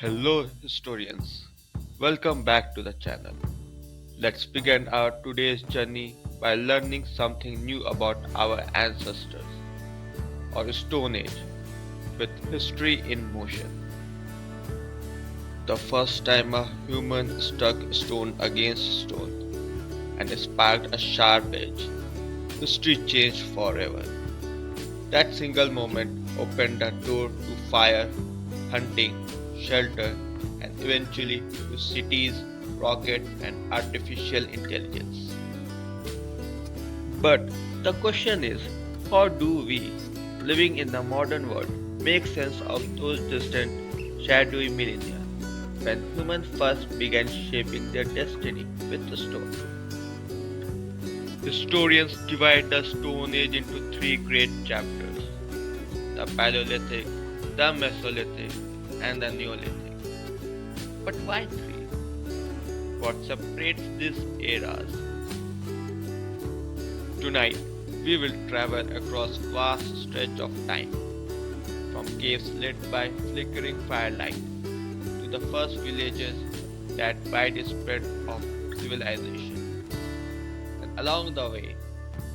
Hello, historians. Welcome back to the channel. Let's begin our today's journey by learning something new about our ancestors, or Stone Age, with history in motion. The first time a human struck stone against stone and sparked a sharp edge, history changed forever. That single moment opened the door to fire, hunting, shelter, and eventually to cities, rockets, and artificial intelligence. But the question is, how do we, living in the modern world, make sense of those distant, shadowy millennia when humans first began shaping their destiny with the stone? Historians divide the Stone Age into three great chapters: the Paleolithic, the Mesolithic, and the Neolithic. But why three? What separates these eras? Tonight, we will travel across vast stretch of time, from caves lit by flickering firelight to the first villages that widespread of civilization. And along the way,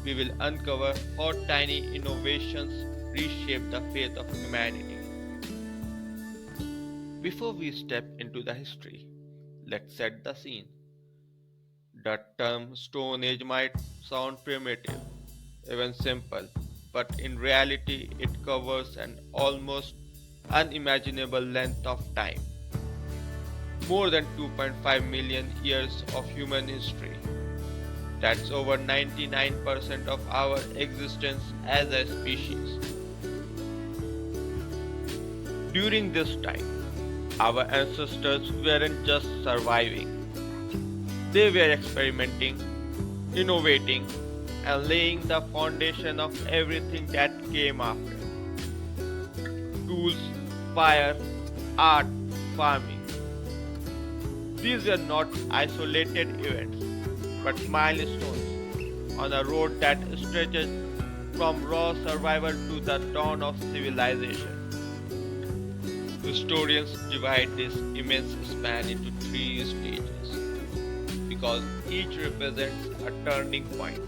we will uncover how tiny innovations reshape the fate of humanity. Before we step into the history, let's set the scene. The term Stone Age might sound primitive, even simple, but in reality it covers an almost unimaginable length of time. More than 2.5 million years of human history. That's over 99% of our existence as a species. During this time, our ancestors weren't just surviving, they were experimenting, innovating, and laying the foundation of everything that came after: tools, fire, art, farming. These were not isolated events, but milestones on a road that stretches from raw survival to the dawn of civilization. Historians divide this immense span into three stages because each represents a turning point,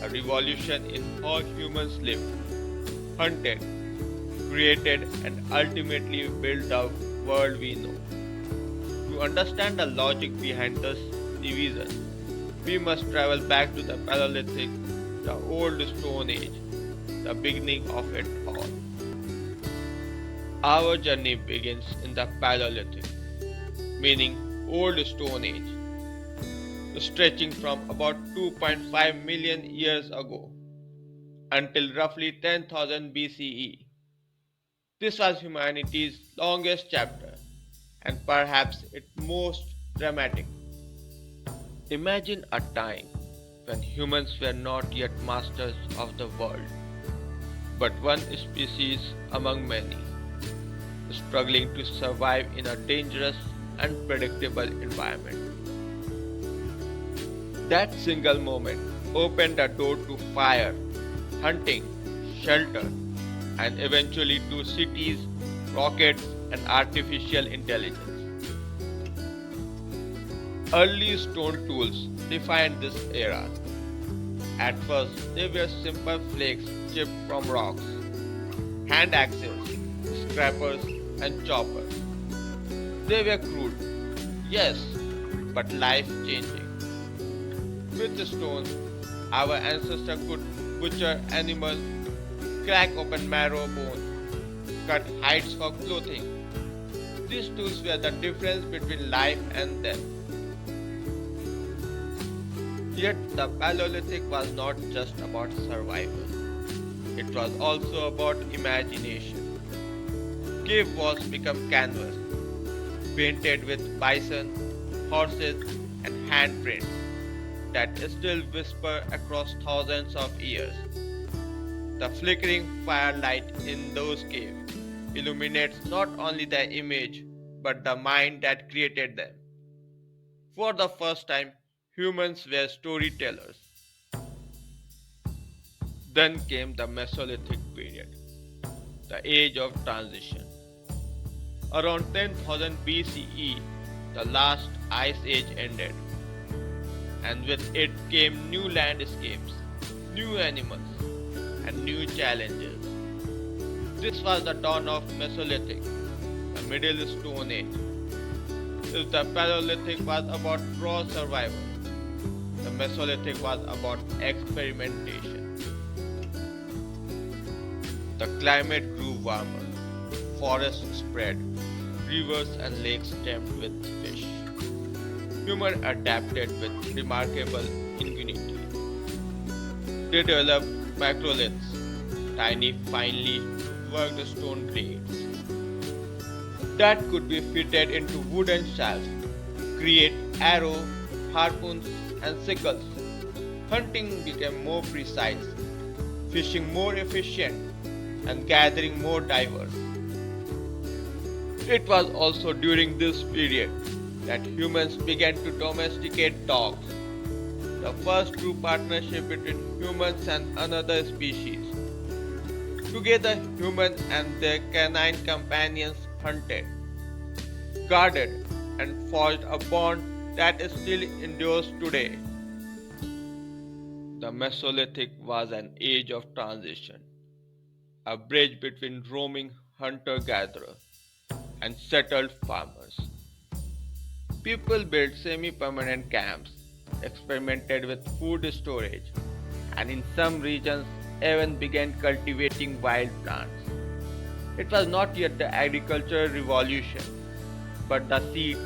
a revolution in how humans lived, hunted, created, and ultimately built the world we know. To understand the logic behind this division, we must travel back to the Paleolithic, the old Stone Age, the beginning of it all. Our journey begins in the Paleolithic, meaning Old Stone Age, stretching from about 2.5 million years ago until roughly 10,000 BCE. This was humanity's longest chapter and perhaps its most dramatic. Imagine a time when humans were not yet masters of the world, but one species among many, struggling to survive in a dangerous, unpredictable environment. That single moment opened the door to fire, hunting, shelter, and eventually to cities, rockets, and artificial intelligence. Early stone tools defined this era. At first, they were simple flakes chipped from rocks, hand axes, scrapers, and choppers. They were crude, yes, but life changing. With the stones, our ancestors could butcher animals, crack open marrow bone, cut hides for clothing. These tools were the difference between life and death. Yet the Paleolithic was not just about survival. It was also about imagination. Cave walls became canvas, painted with bison, horses, and handprints that still whisper across thousands of years. The flickering firelight in those caves illuminates not only the image but the mind that created them. For the first time, humans were storytellers. Then came the Mesolithic period, the age of transition. Around 10,000 BCE, the last ice age ended, and with it came new landscapes, new animals, and new challenges. This was the dawn of Mesolithic, the Middle Stone Age. If the Paleolithic was about raw survival, the Mesolithic was about experimentation. The climate grew warmer, forests spread, rivers and lakes teemed with fish. Humans adapted with remarkable ingenuity. They developed macroliths, tiny, finely worked stone blades that could be fitted into wooden shafts, create arrows, harpoons, and sickles. Hunting became more precise, fishing more efficient, and gathering more diverse. It was also during this period that humans began to domesticate dogs, the first true partnership between humans and another species. Together, humans and their canine companions hunted, guarded, and forged a bond that still endures today. The Mesolithic was an age of transition, a bridge between roaming hunter gatherers and settled farmers. People built semi permanent camps, experimented with food storage, and in some regions even began cultivating wild plants. It was not yet the agricultural revolution, but the seeds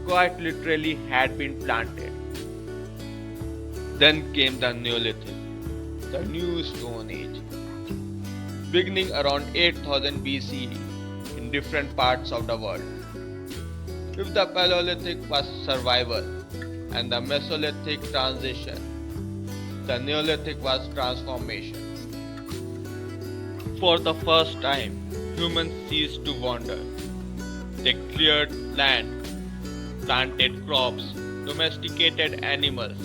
quite literally had been planted. Then came the Neolithic, the new Stone Age, beginning around 8000 BCE in different parts of the world. If the Paleolithic was survival and the Mesolithic transition, the Neolithic was transformation. For the first time, humans ceased to wander. They cleared land, planted crops, domesticated animals,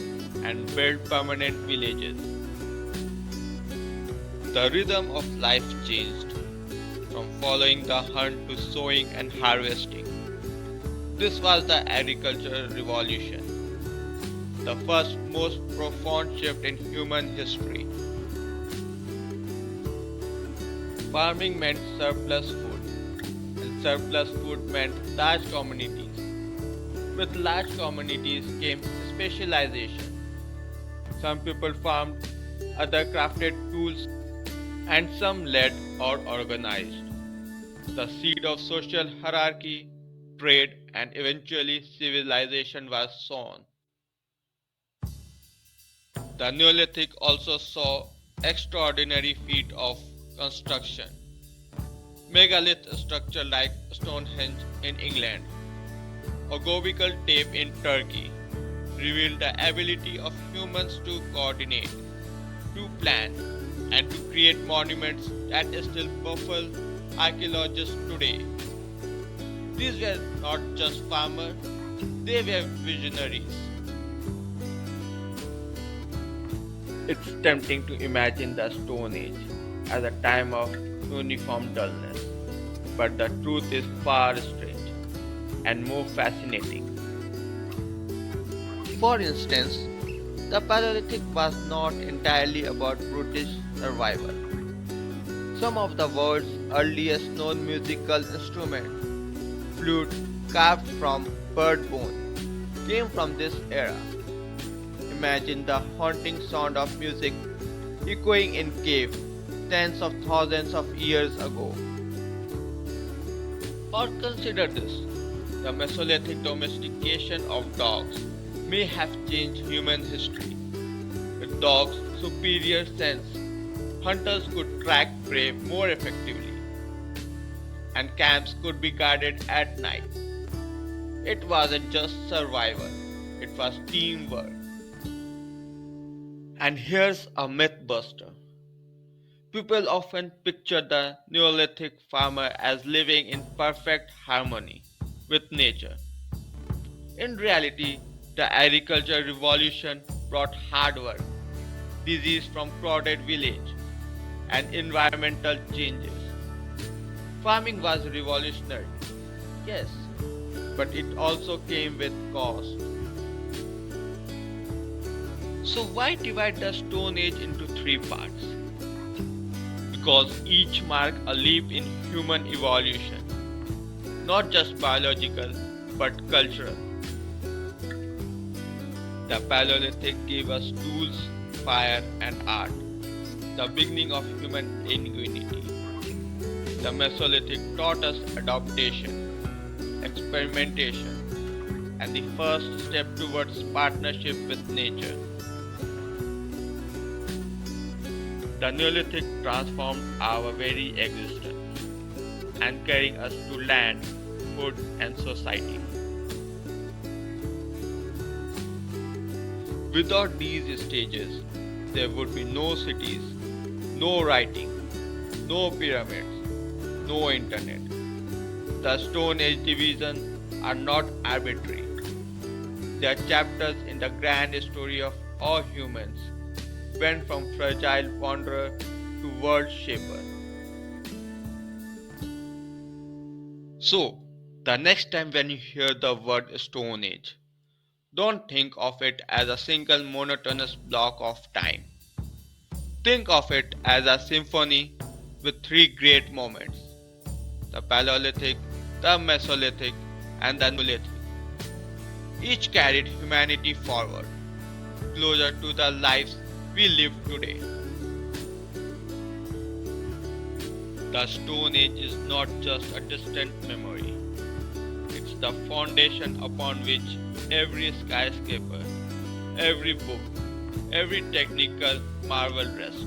and built permanent villages. The rhythm of life changed, from following the hunt to sowing and harvesting. This was the agricultural revolution, the first most profound shift in human history. Farming meant surplus food, and surplus food meant large communities. With large communities came specialization. Some people farmed, others crafted tools, and some led or organized. The seed of social hierarchy, trade, and eventually civilization was sown. The Neolithic also saw extraordinary feat of construction. Megalith structure like Stonehenge in England or Göbekli Tepe in Turkey revealed the ability of humans to coordinate, to plan, and to create monuments that still baffle archaeologists today. These were not just farmers, they were visionaries. It's tempting to imagine the Stone Age as a time of uniform dullness, but the truth is far strange and more fascinating. For instance, the Paleolithic was not entirely about brutish survival. Some of the world's earliest known musical instruments, flute carved from bird bone, came from this era. Imagine the haunting sound of music echoing in caves tens of thousands of years ago. Or consider this, the Mesolithic domestication of dogs may have changed human history. With dogs' superior sense, hunters could track prey more effectively, and camps could be guarded at night. It wasn't just survival, it was teamwork. And here's a myth buster. People often picture the Neolithic farmer as living in perfect harmony with nature. In reality, the agricultural revolution brought hard work, disease from crowded village, and environmental changes. Farming was revolutionary, Yes, but it also came with cost. So why divide the Stone Age into three parts? Because each mark a leap in human evolution, not just biological but cultural. The Paleolithic gave us tools, fire, and art, the beginning of human ingenuity. The Mesolithic taught us adaptation, experimentation, and the first step towards partnership with nature. The Neolithic transformed our very existence, anchoring us to land, food, and society. Without these stages, there would be no cities, no writing, no pyramids, no internet. The Stone Age divisions are not arbitrary. They are chapters in the grand story of all humans, went from fragile wanderer to world shaper. So, the next time when you hear the word Stone Age, don't think of it as a single monotonous block of time. Think of it as a symphony with three great moments: the Paleolithic, the Mesolithic, and the Neolithic. Each carried humanity forward, closer to the lives we live today. The Stone Age is not just a distant memory, it's the foundation upon which every skyscraper, every book, every technical marvel rests.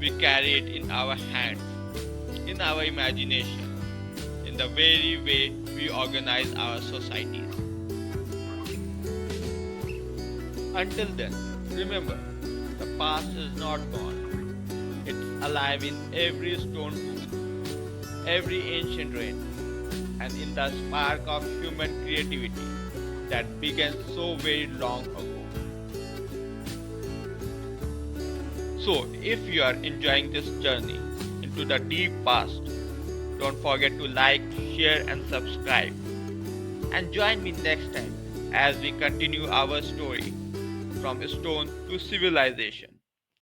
We carry it in our hands, in our imagination, in the very way we organize our societies. Until then, remember, the past is not gone. It's alive in every stone tool, every ancient rain, and in the spark of human creativity that began so very long ago. So, if you are enjoying this journey into the deep past, don't forget to like, share, and subscribe. And join me next time as we continue our story from stone to civilization.